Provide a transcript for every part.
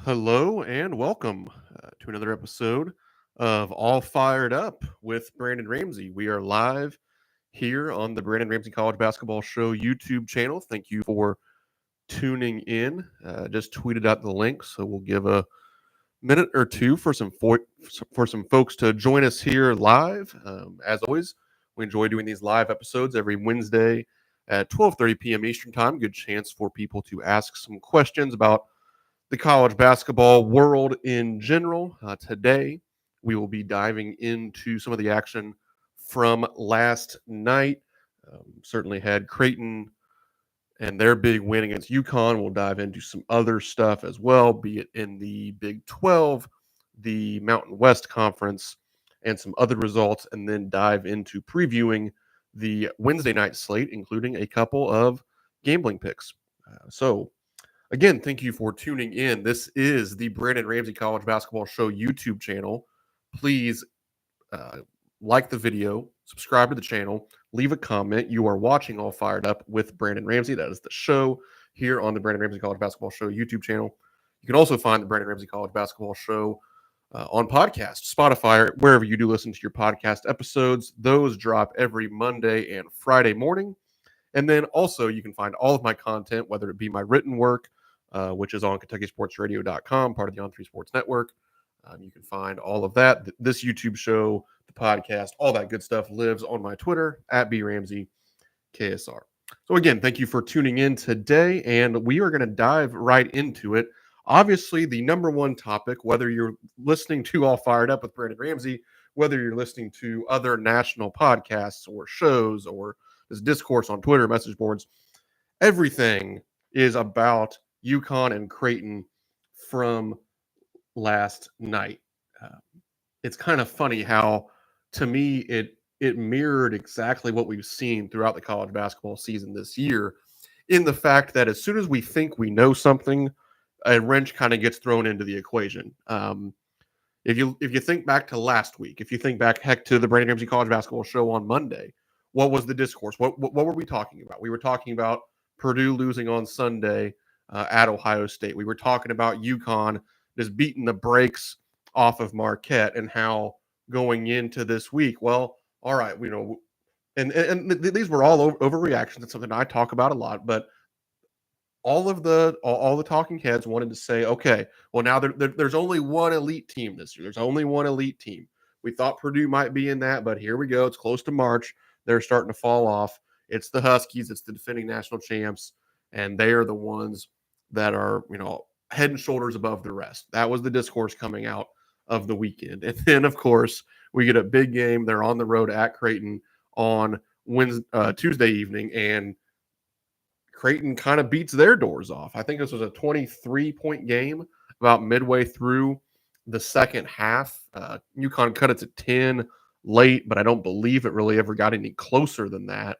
Hello and welcome to another episode of All Fired Up with Brandon Ramsey. We are live here on the Brandon Ramsey College Basketball Show YouTube channel. Thank you for tuning in. Just tweeted out the link, so we'll give a minute or two for some folks to join us here live. As always, we enjoy doing these live episodes every Wednesday at 12:30 p.m. Eastern Time. Good chance for people to ask some questions about the college basketball world in general. Today, we will be diving into some of the action from last night. Certainly had Creighton and their big win against UConn. We'll dive into some other stuff as well, be it in the Big 12, the Mountain West Conference, and some other results, and then dive into previewing the Wednesday night slate, including a couple of gambling picks. Again, thank you for tuning in. This is the Brandon Ramsey College Basketball Show YouTube channel. Please like the video, subscribe to the channel, leave a comment. You are watching All Fired Up with Brandon Ramsey. That is the show here on the Brandon Ramsey College Basketball Show YouTube channel. You can also find the Brandon Ramsey College Basketball Show on podcast, Spotify, or wherever you do listen to your podcast episodes. Those drop every Monday and Friday morning. And then also you can find all of my content, whether it be my written work, which is on KentuckySportsRadio.com, part of the On3 Sports Network. You can find all of that. This YouTube show, the podcast, all that good stuff lives on my Twitter, at BRamseyKSR. So again, thank you for tuning in today, and we are going to dive right into it. Obviously, the number one topic, whether you're listening to All Fired Up with Brandon Ramsey, whether you're listening to other national podcasts or shows or this discourse on Twitter, message boards, everything is about UConn and Creighton from last night. It's kind of funny how, to me, it mirrored exactly what we've seen throughout the college basketball season this year, in the fact that as soon as we think we know something, a wrench kind of gets thrown into the equation. If you think back to last week, if you think back, heck, to the Brandon Ramsey College Basketball Show on Monday, what was the discourse? What were we talking about? We were talking about Purdue losing on Sunday at Ohio State. We were talking about UConn just beating the brakes off of Marquette, and how going into this week, well, all right, these were all overreactions. It's something I talk about a lot, but all the talking heads wanted to say, okay, well, now there's only one elite team this year. There's only one elite team. We thought Purdue might be in that, but here we go. It's close to March. They're starting to fall off. It's the Huskies. It's the defending national champs, and they are the ones that are, head and shoulders above the rest. That was the discourse coming out of the weekend. And then, of course, we get a big game. They're on the road at Creighton on Tuesday evening, and Creighton kind of beats their doors off. I think this was a 23-point game about midway through the second half. UConn cut it to 10 late, but I don't believe it really ever got any closer than that.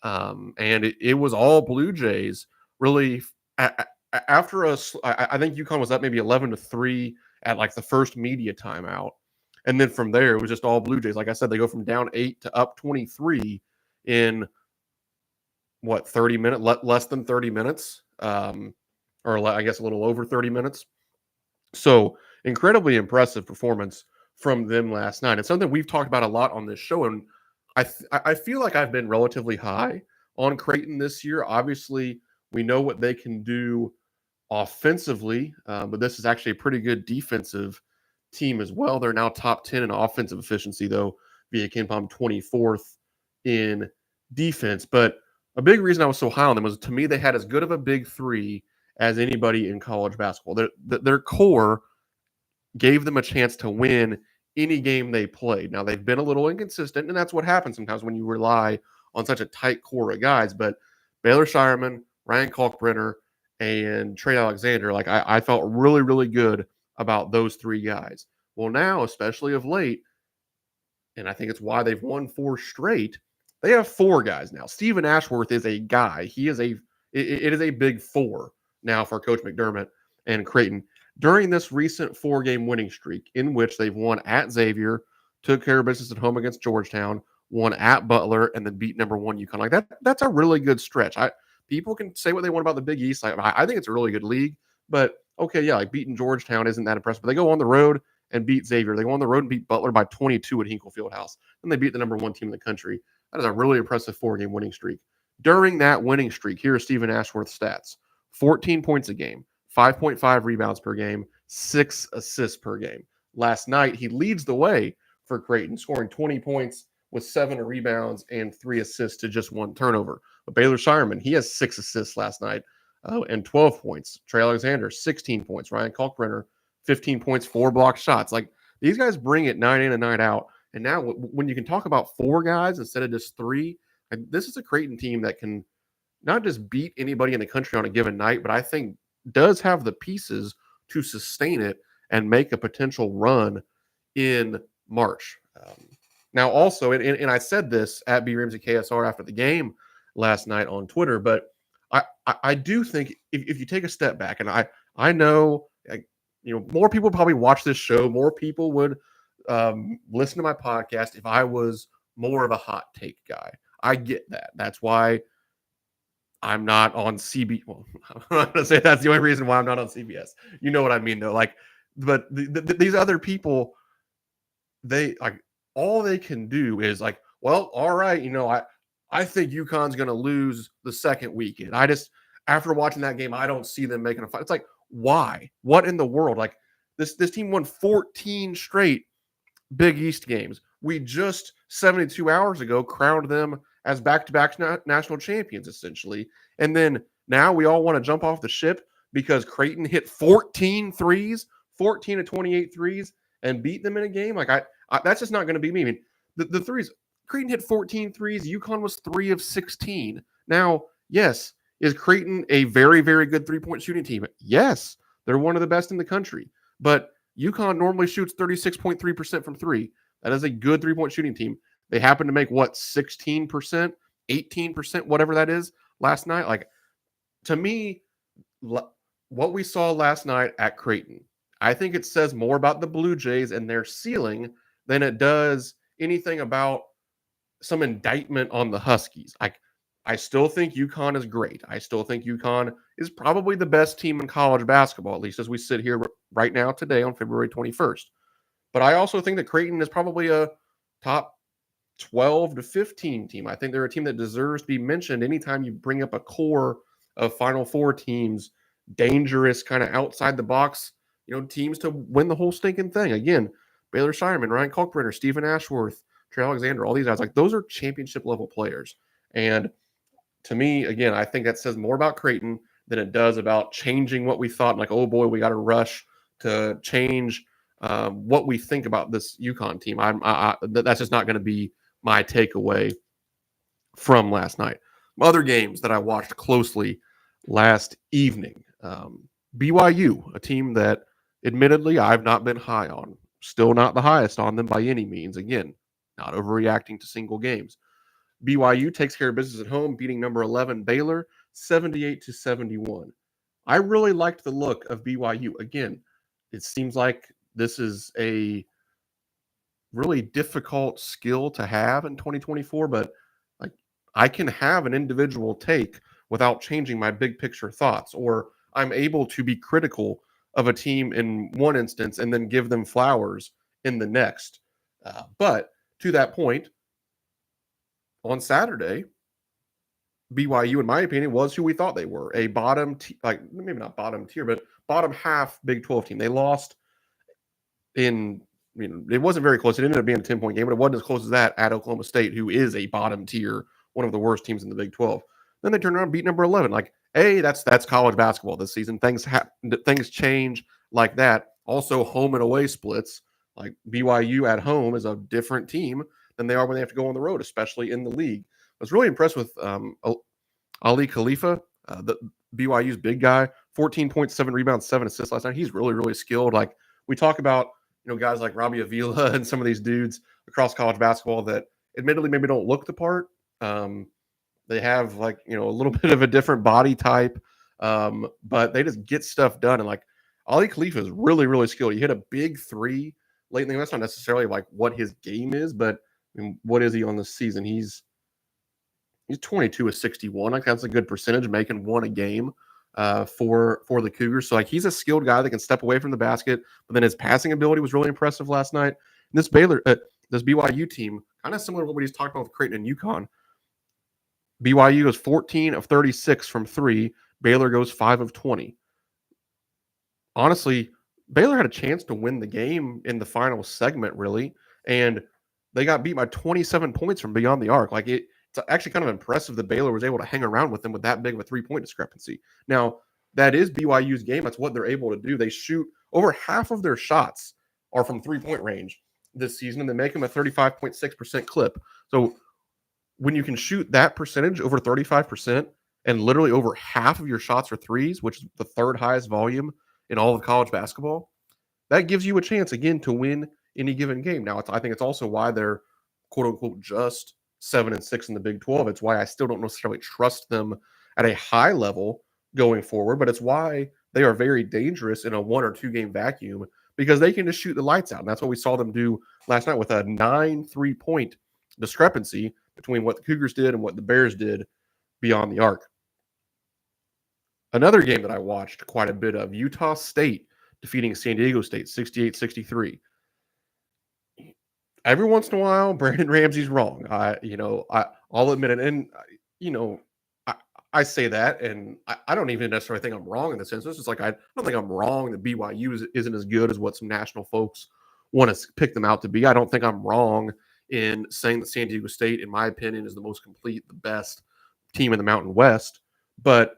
And it was all Blue Jays really. After I think UConn was up maybe 11-3 at like the first media timeout. And then from there, it was just all Blue Jays. Like I said, they go from down 8 to up 23 in 30 minutes, less than 30 minutes, or I guess a little over 30 minutes. So incredibly impressive performance from them last night. It's something we've talked about a lot on this show. And I feel like I've been relatively high on Creighton this year. Obviously, we know what they can do offensively, but this is actually a pretty good defensive team as well. They're now top 10 in offensive efficiency, though, via KenPom 24th in defense. But a big reason I was so high on them was, to me, they had as good of a big three as anybody in college basketball. Their core gave them a chance to win any game they played. Now, they've been a little inconsistent, and that's what happens sometimes when you rely on such a tight core of guys. But Baylor Shireman, Ryan Kalkbrenner, and Trey Alexander, I felt really, really good about those three guys. Well, now, especially of late, and I think it's why they've won 4 straight, they have 4 guys now. Stephen Ashworth is a guy. It is a big 4 now for Coach McDermott and Creighton. During this recent 4-game winning streak, in which they've won at Xavier, took care of business at home against Georgetown, won at Butler, and then beat number 1 UConn. That's a really good stretch. People can say what they want about the Big East. I think it's a really good league, but okay, yeah, like beating Georgetown isn't that impressive. But they go on the road and beat Xavier. They go on the road and beat Butler by 22 at Hinkle Fieldhouse. Then they beat the number 1 team in the country. That is a really impressive 4-game winning streak. During that winning streak, here is Stephen Ashworth's stats: 14 points a game, 5.5 rebounds per game, 6 assists per game. Last night, he leads the way for Creighton, scoring 20 points with 7 rebounds and 3 assists to just 1 turnover. But Baylor Shireman, he has 6 assists last night and 12 points. Trey Alexander, 16 points. Ryan Kalkbrenner, 15 points, 4 blocked shots. Like, these guys bring it night in and night out. And now when you can talk about 4 guys instead of just 3, this is a Creighton team that can not just beat anybody in the country on a given night, but I think does have the pieces to sustain it and make a potential run in March. Now, also, and I said this at B. Ramsey KSR after the game last night on Twitter, but I do think if you take a step back, and I know, more people probably watch this show, more people would listen to my podcast if I was more of a hot take guy. I get that. That's why I'm not on CB. Well, I'm not going to say that's the only reason why I'm not on CBS. You know what I mean, though. Like, but these other people, they like all they can do is like, well, all right, I think UConn's going to lose the second weekend. After watching that game, I don't see them making a fight. It's like, why? What in the world? Like, this team won 14 straight Big East games. We just 72 hours ago crowned them as back-to-back national champions, essentially. And then now we all want to jump off the ship because Creighton hit 14 threes, 14 to 28 threes, and beat them in a game. Like, I that's just not going to be me. I mean, the threes, Creighton hit 14 threes. UConn was 3 of 16. Now, yes, is Creighton a very, very good three-point shooting team? Yes, they're one of the best in the country. But UConn normally shoots 36.3% from 3. That is a good three-point shooting team. They happen to make, 16%, 18%, whatever that is, last night? Like, to me, what we saw last night at Creighton, I think it says more about the Blue Jays and their ceiling than it does anything about some indictment on the Huskies. I still think UConn is great. I still think UConn is probably the best team in college basketball, at least as we sit here right now today on February 21st. But I also think that Creighton is probably a top 12 to 15 team. I think they're a team that deserves to be mentioned anytime you bring up a core of Final Four teams, dangerous, kind of outside the box, teams to win the whole stinking thing. Again, Baylor Shireman, Ryan Kalkbrenner, Stephen Ashworth, Trey Alexander, all these guys, like, those are championship level players. And to me, again, I think that says more about Creighton than it does about changing what we thought. Like, oh boy, we got to rush to change what we think about this UConn team. That's just not going to be my takeaway from last night. Other games that I watched closely last evening. BYU, a team that admittedly I've not been high on. Still not the highest on them by any means. Again, not overreacting to single games. BYU takes care of business at home, beating number 11 Baylor 78-71. I really liked the look of BYU. Again, it seems like this is a really difficult skill to have in 2024, but like, I can have an individual take without changing my big picture thoughts, or I'm able to be critical of a team in one instance and then give them flowers in the next. But to that point, on Saturday, BYU, in my opinion, was who we thought they were. A maybe not bottom tier, but bottom half Big 12 team. They lost it wasn't very close. It ended up being a 10-point game, but it wasn't as close as that at Oklahoma State, who is a bottom tier, one of the worst teams in the Big 12. Then they turned around and beat number 11. Like, that's college basketball this season. Things change like that. Also, home and away splits. Like, BYU at home is a different team than they are when they have to go on the road, especially in the league. I was really impressed with Ali Khalifa, the BYU's big guy, 14.7 rebounds, 7 assists last night. He's really, really skilled. Like, we talk about, guys like Robbie Avila and some of these dudes across college basketball that admittedly maybe don't look the part. They have a little bit of a different body type, but they just get stuff done. And like, Ali Khalifa is really, really skilled. He hit a big 3 late in the game. That's not necessarily like what his game is, but what is he on this season? He's 22 of 61. Like, that's a good percentage, making 1 a game. for the Cougars. So like he's a skilled guy that can step away from the basket, but then his passing ability was really impressive last night. And this this BYU team, kind of similar to what he's talking about with Creighton and UConn. BYU goes 14 of 36 from three. Baylor goes 5 of 20. Honestly, Baylor had a chance to win the game in the final segment, really, and they got beat by 27 points from beyond the arc. Like it's actually kind of impressive that Baylor was able to hang around with them with that big of a 3-point discrepancy. Now, that is BYU's game. That's what they're able to do. They shoot over half of their shots are from 3-point range this season, and they make them a 35.6% clip. So when you can shoot that percentage over 35% and literally over half of your shots are threes, which is the third highest volume in all of college basketball, that gives you a chance again to win any given game. Now, I think it's also why they're quote unquote just 7-6 in the Big 12. It's why I still don't necessarily trust them at a high level going forward, but it's why they are very dangerous in a 1 or 2 game vacuum because they can just shoot the lights out. And that's what we saw them do last night with a 9 3-point discrepancy between what the Cougars did and what the Bears did beyond the arc. Another game that I watched quite a bit of, Utah State defeating San Diego State 68-63. Every once in a while, Brandon Ramsey's wrong. I'll admit it. And, I say that, and I don't even necessarily think I'm wrong in the sense. It's just like I don't think I'm wrong that BYU isn't as good as what some national folks want to pick them out to be. I don't think I'm wrong in saying that San Diego State, in my opinion, is the most complete, the best team in the Mountain West. But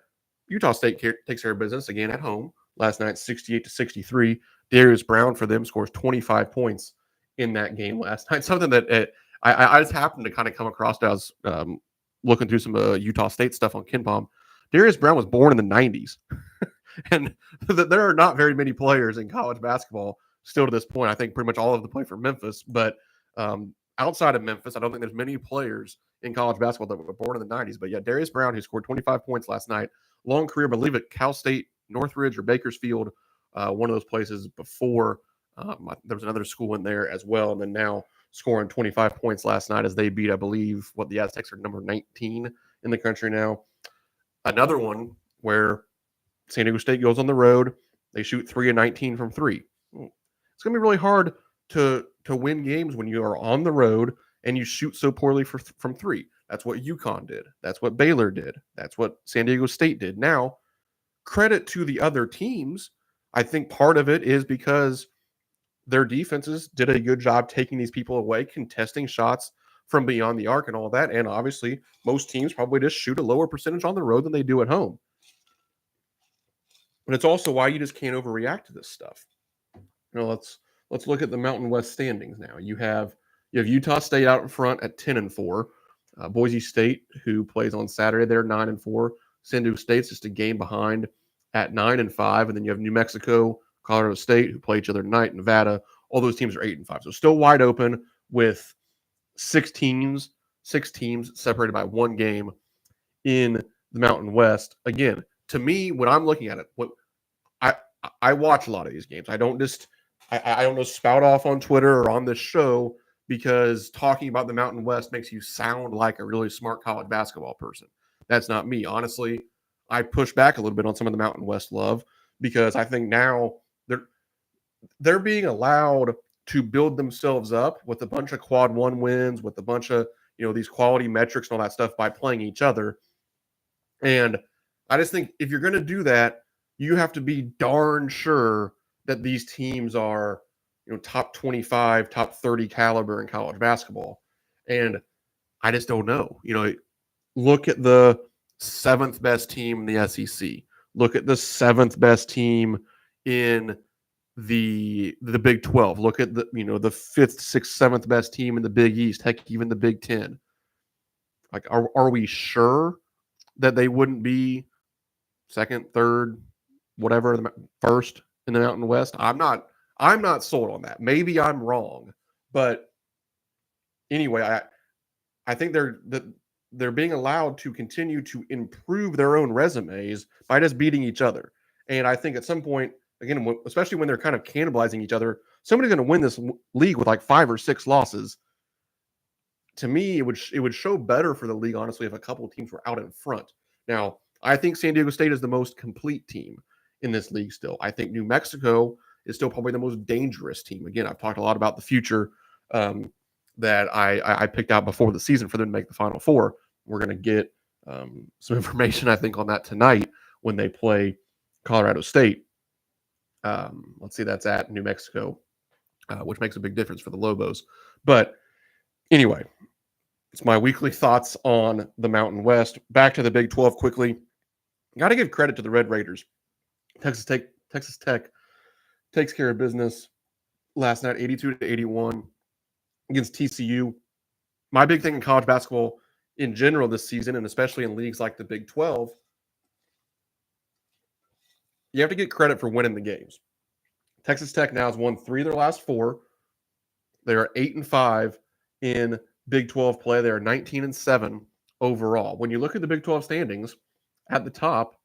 Utah State takes care of business again at home last night, 68-63. Darius Brown for them scores 25 points in that game last night. Something that I just happened to kind of come across as looking through some Utah State stuff on KenPom. Darius Brown was born in the 90s. And there are not very many players in college basketball still to this point. I think pretty much all of them play for Memphis. But outside of Memphis, I don't think there's many players in college basketball that were born in the 90s. But yeah, Darius Brown, who scored 25 points last night, long career, I believe at Cal State, Northridge, or Bakersfield, one of those places before. There was another school in there as well. And then now scoring 25 points last night as they beat, I believe, what the Aztecs are number 19 in the country now. Another one where San Diego State goes on the road. They shoot 3 of 19 from three. It's going to be really hard to win games when you are on the road and you shoot so poorly from three. That's what UConn did. That's what Baylor did. That's what San Diego State did. Now, credit to the other teams. I think part of it is because their defenses did a good job taking these people away, contesting shots from beyond the arc and all that. And obviously, most teams probably just shoot a lower percentage on the road than they do at home. But it's also why you just can't overreact to this stuff. Let's look at the Mountain West standings now. You have Utah State out in front at 10-4. Boise State, who plays on Saturday, they're 9-4. San Diego State's just a game behind at 9-5. And then you have New Mexico, Colorado State, who play each other tonight, Nevada. All those teams are 8-5. So still wide open with six teams separated by one game in the Mountain West. Again, to me, when I'm looking at it, I watch a lot of these games. I don't just spout off on Twitter or on this show because talking about the Mountain West makes you sound like a really smart college basketball person. That's not me. Honestly, I push back a little bit on some of the Mountain West love because I think now they're being allowed to build themselves up with a bunch of quad one wins, with a bunch of, these quality metrics and all that stuff by playing each other. And I just think if you're going to do that, you have to be darn sure that these teams are, top 25, top 30 caliber in college basketball. And I just don't know. Look at the 7th best team in the SEC. Look at the 7th best team in the Big 12. Look at the 5th, 6th, 7th best team in the Big East. Heck, even the Big 10. Like, are we sure that they wouldn't be 2nd, 3rd, whatever, first in the Mountain West? I'm not sold on that. Maybe I'm wrong, but anyway, I think they're being allowed to continue to improve their own resumes by just beating each other. And I think at some point, again, especially when they're kind of cannibalizing each other, somebody's going to win this league with like 5 or 6 losses. To me, it would show better for the league, honestly, if a couple of teams were out in front. Now, I think San Diego State is the most complete team in this league still. I think New Mexico is still probably the most dangerous team. Again, I've talked a lot about the future that I picked out before the season for them to make the Final Four. We're going to get some information, I think, on that tonight when they play Colorado State. Let's see, that's at New Mexico, which makes a big difference for the Lobos. But anyway, it's my weekly thoughts on the Mountain West. Back to the Big 12 quickly. Got to give credit to the Red Raiders. Texas Tech takes care of business last night, 82-81 against TCU. My big thing in college basketball in general this season, and especially in leagues like the Big 12, you have to get credit for winning the games. Texas Tech now has won 3 of their last 4. They are 8-5 in Big 12 play. They are 19-7 overall. When you look at the Big 12 standings at the top,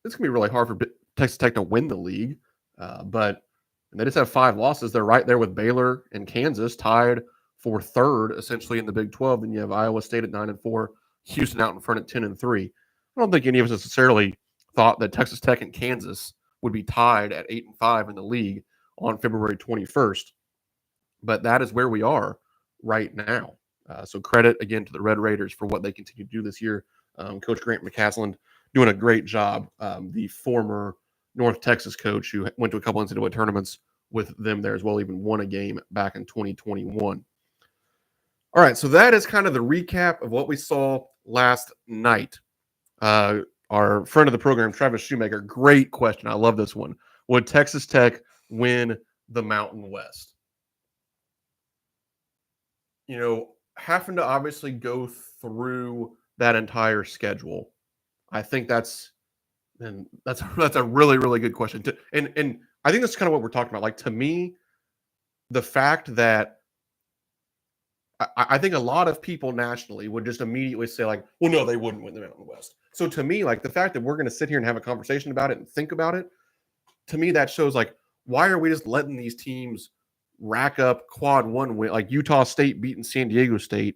it's going to be really hard for Texas Tech to win the league. But they just have 5 losses. They're right there with Baylor and Kansas, tied for 3rd, essentially, in the Big 12. Then you have Iowa State at 9-4, Houston out in front at 10-3. I don't think any of us necessarily thought that Texas Tech and Kansas would be tied at 8-5 in the league on February 21st. But that is where we are right now. So credit, again, to the Red Raiders for what they continue to do this year. Coach Grant McCasland doing a great job. The former North Texas coach who went to a couple NCAA tournaments with them there as well, even won a game back in 2021. All right, so that is kind of the recap of what we saw last night. Our friend of the program, Travis Shoemaker, great question. I love this one. Would Texas Tech win the Mountain West? You know, having to obviously go through that entire schedule, I think that's a really, really good question. And I think that's kind of what we're talking about. Like, to me, the fact that I think a lot of people nationally would just immediately say, like, well, no, they wouldn't win the Mountain West. So to me, like, the fact that we're going to sit here and have a conversation about it and think about it, to me, that shows, like, why are we just letting these teams rack up quad 1 win, like Utah State beating San Diego State?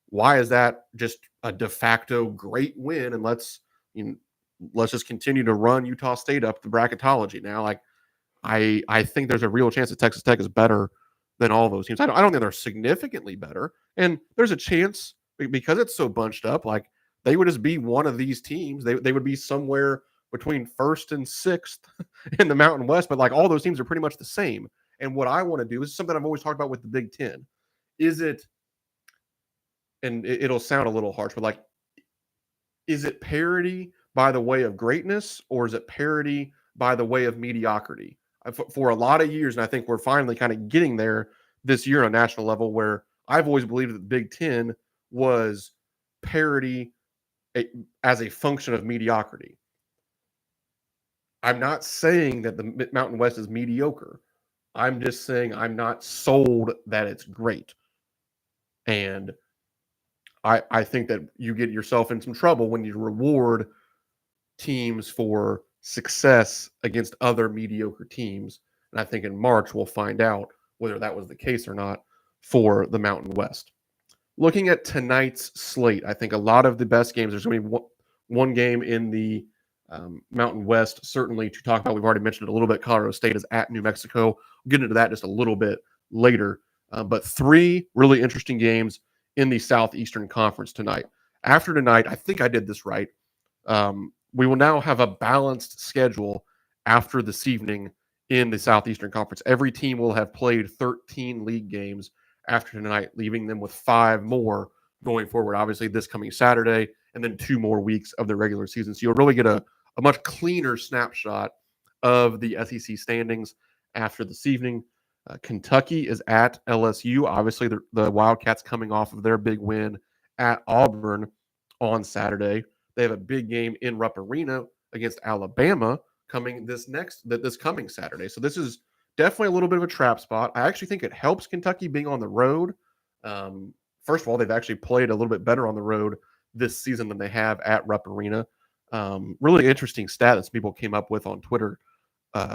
Why is that just a de facto great win? And let's just continue to run Utah State up the bracketology now. Like, I think there's a real chance that Texas Tech is better than all those teams. I don't think they're significantly better. And there's a chance, because it's so bunched up, like, they would just be one of these teams. They would be somewhere between 1st and 6th in the Mountain West, but like all those teams are pretty much the same. And what I want to do is something I've always talked about with the Big Ten. Is it, and it'll sound a little harsh, but like, is it parity by the way of greatness, or is it parity by the way of mediocrity? For a lot of years, and I think we're finally kind of getting there this year on a national level, where I've always believed that the Big Ten was parity as a function of mediocrity. I'm not saying that the Mountain West is mediocre. I'm just saying I'm not sold that it's great. And I think that you get yourself in some trouble when you reward teams for success against other mediocre teams. And I think in March we'll find out whether that was the case or not for the Mountain West. Looking at tonight's slate, I think a lot of the best games, there's going to be one game in the Mountain West, certainly to talk about. We've already mentioned it a little bit. Colorado State is at New Mexico. We'll get into that just a little bit later. But 3 really interesting games in the Southeastern Conference tonight. After tonight, I think I did this right. We will now have a balanced schedule after this evening in the Southeastern Conference. Every team will have played 13 league games after tonight, leaving them with 5 more going forward. Obviously, this coming Saturday, and then 2 more weeks of the regular season. So you'll really get a much cleaner snapshot of the SEC standings after this evening. Kentucky is at LSU. Obviously, the Wildcats coming off of their big win at Auburn on Saturday. They have a big game in Rupp Arena against Alabama coming this coming Saturday. So this is definitely a little bit of a trap spot. I actually think it helps Kentucky being on the road. First of all, they've actually played a little bit better on the road this season than they have at Rupp Arena. Really interesting stat that some people came up with on Twitter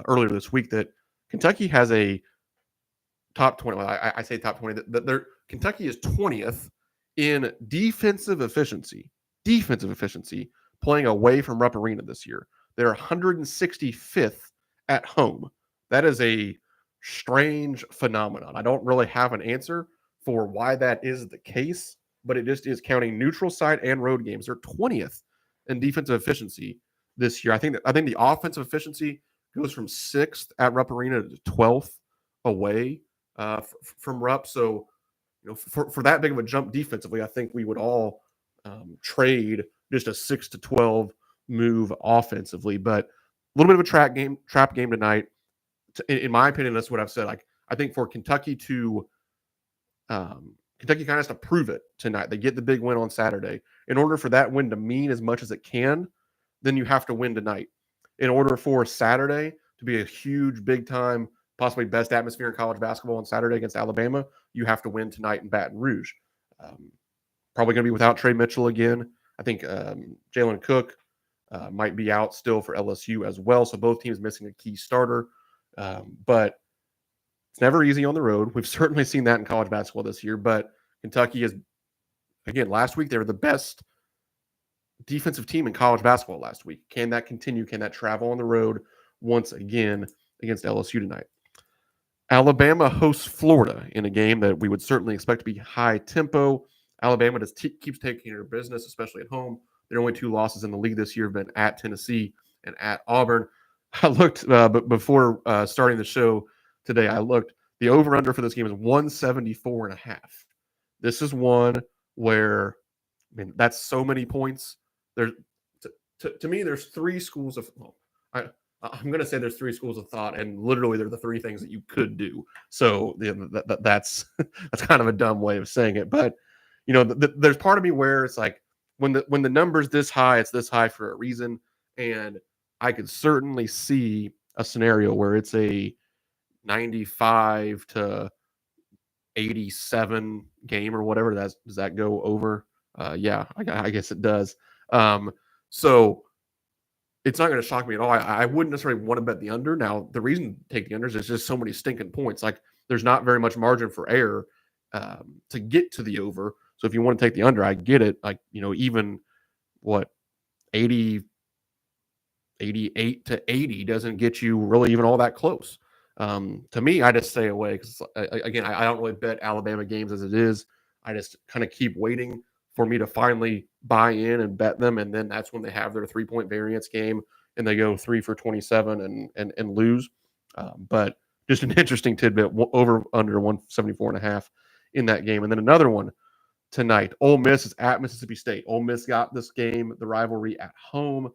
earlier this week, that Kentucky has a top 20. Well, I say top 20. Kentucky is 20th in defensive efficiency, playing away from Rupp Arena this year. They're 165th at home. That is a strange phenomenon. I don't really have an answer for why that is the case, but it just is counting neutral site and road games. They're 20th in defensive efficiency this year. I think the offensive efficiency goes from 6th at Rupp Arena to 12th away from Rupp. So, for that big of a jump defensively, I think we would all trade just a 6-12 move offensively. But a little bit of a trap game tonight. In my opinion, that's what I've said. Like, I think for Kentucky to Kentucky kind of has to prove it tonight. They get the big win on Saturday. In order for that win to mean as much as it can, then you have to win tonight. In order for Saturday to be a huge, big time, possibly best atmosphere in college basketball on Saturday against Alabama, you have to win tonight in Baton Rouge. Probably going to be without Trey Mitchell again. I think Jalen Cook might be out still for LSU as well. So both teams missing a key starter. But it's never easy on the road. We've certainly seen that in college basketball this year. But Kentucky is, again, last week they were the best defensive team in college basketball last week. Can that continue? Can that travel on the road once again against LSU tonight? Alabama hosts Florida in a game that we would certainly expect to be high tempo. Alabama just keeps taking care of business, especially at home. Their only 2 losses in the league this year have been at Tennessee and at Auburn. I looked, but before starting the show today, I looked. The over-under for this game is 174.5. This is one where, that's so many points. There's, to me, there's 3 schools of. I'm going to say there's 3 schools of thought, and literally they're the 3 things that you could do. So that's kind of a dumb way of saying it, but there's part of me where it's like when the number's this high, it's this high for a reason, and I could certainly see a scenario where it's a 95 to 87 game or whatever. Does that go over? Yeah, I guess it does. So it's not going to shock me at all. I wouldn't necessarily want to bet the under. Now, the reason to take the unders is just so many stinking points. Like, there's not very much margin for error to get to the over. So if you want to take the under, I get it. Like, even 88 to 80 doesn't get you really even all that close. To me, I just stay away because, again, I don't really bet Alabama games as it is. I just kind of keep waiting for me to finally buy in and bet them, and then that's when they have their 3-point variance game and they go 3 for 27 and lose. But just an interesting tidbit, over under 174.5 in that game. And then another one tonight, Ole Miss is at Mississippi State. Ole Miss got this game, the rivalry, at home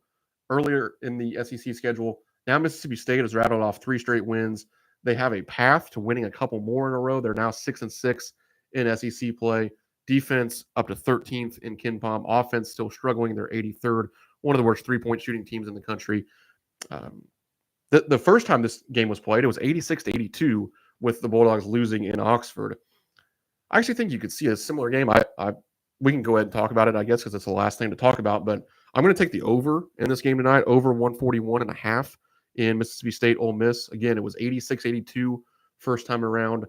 earlier in the SEC schedule. Now Mississippi State has rattled off 3 straight wins. They have a path to winning a couple more in a row. They're now 6-6 in SEC play. Defense up to 13th in KenPom. Offense still struggling. They're 83rd. One of the worst 3-point shooting teams in the country. The first time this game was played, it was 86-82 with the Bulldogs losing in Oxford. I actually think you could see a similar game. We can go ahead and talk about it, I guess, because it's the last thing to talk about. But I'm going to take the over in this game tonight, over 141.5 in Mississippi State Ole Miss. Again, it was 86-82 first time around.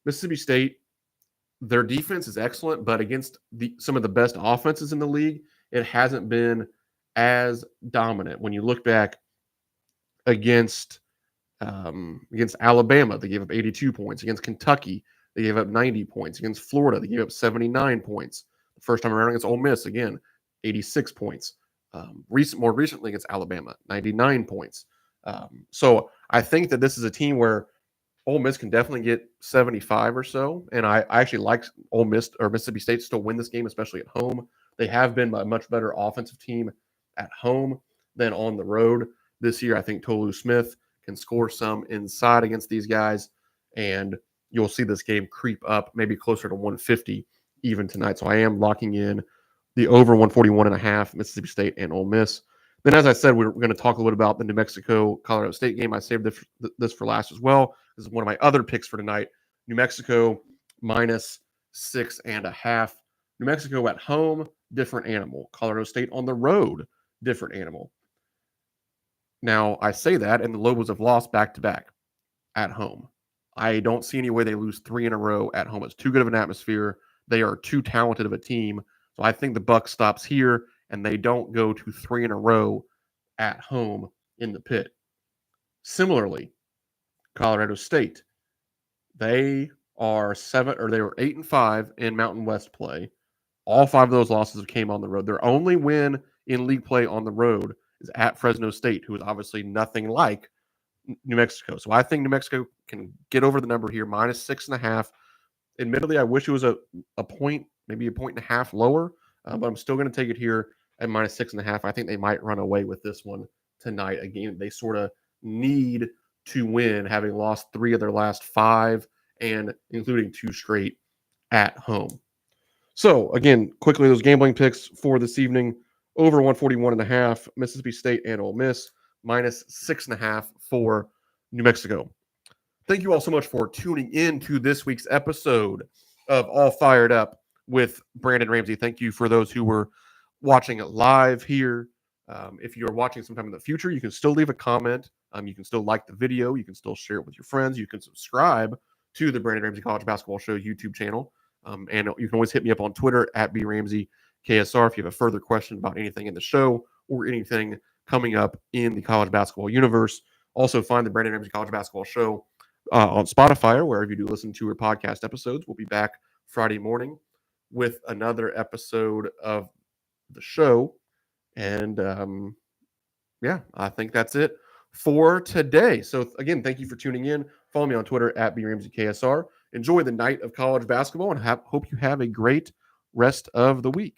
Mississippi State, their defense is excellent, but against some of the best offenses in the league, it hasn't been as dominant. When you look back against Alabama, they gave up 82 points. Against Kentucky, they gave up 90 points. Against Florida, they gave up 79 points. The first time around against Ole Miss, again, 86 points. More recently against Alabama, 99 points. So I think that this is a team where Ole Miss can definitely get 75 or so, and I actually like Ole Miss or Mississippi State to still win this game, especially at home. They have been a much better offensive team at home than on the road this year. I think Tolu Smith can score some inside against these guys, and you'll see this game creep up maybe closer to 150 even tonight. So I am locking in the over 141.5 Mississippi State and Ole Miss. Then, as I said, we're going to talk a little bit about the New Mexico-Colorado State game. I saved this for last as well. This is one of my other picks for tonight. New Mexico minus 6.5. New Mexico at home, different animal. Colorado State on the road, different animal. Now, I say that, and the Lobos have lost back-to-back at home. I don't see any way they lose 3 in a row at home. It's too good of an atmosphere. They are too talented of a team. So I think the buck stops here, and they don't go to 3 in a row at home in the pit. Similarly, Colorado State, they were 8-5 in Mountain West play. All 5 of those losses came on the road. Their only win in league play on the road is at Fresno State, who is obviously nothing like New Mexico. So I think New Mexico can get over the number here, -6.5. Admittedly, I wish it was a point, maybe a point and a half lower, but I'm still going to take it here at -6.5. I think they might run away with this one tonight. Again, they sort of need to win, having lost 3 of their last 5, and including 2 straight at home. So, again, quickly, those gambling picks for this evening: over 141.5, Mississippi State and Ole Miss, -6.5 for New Mexico. Thank you all so much for tuning in to this week's episode of All Fired Up with Brandon Ramsey. Thank you for those who were watching it live here. If you're watching sometime in the future, you can still leave a comment. You can still like the video. You can still share it with your friends. You can subscribe to the Brandon Ramsey College Basketball Show YouTube channel. And you can always hit me up on Twitter at BRamseyKSR if you have a further question about anything in the show or anything coming up in the college basketball universe. Also, find the Brandon Ramsey College Basketball Show on Spotify or wherever you do listen to your podcast episodes. We'll be back Friday morning with another episode of the show. And I think that's it for today. So again, thank you for tuning in. Follow me on Twitter at BRamseyKSR. Enjoy the night of college basketball and hope you have a great rest of the week.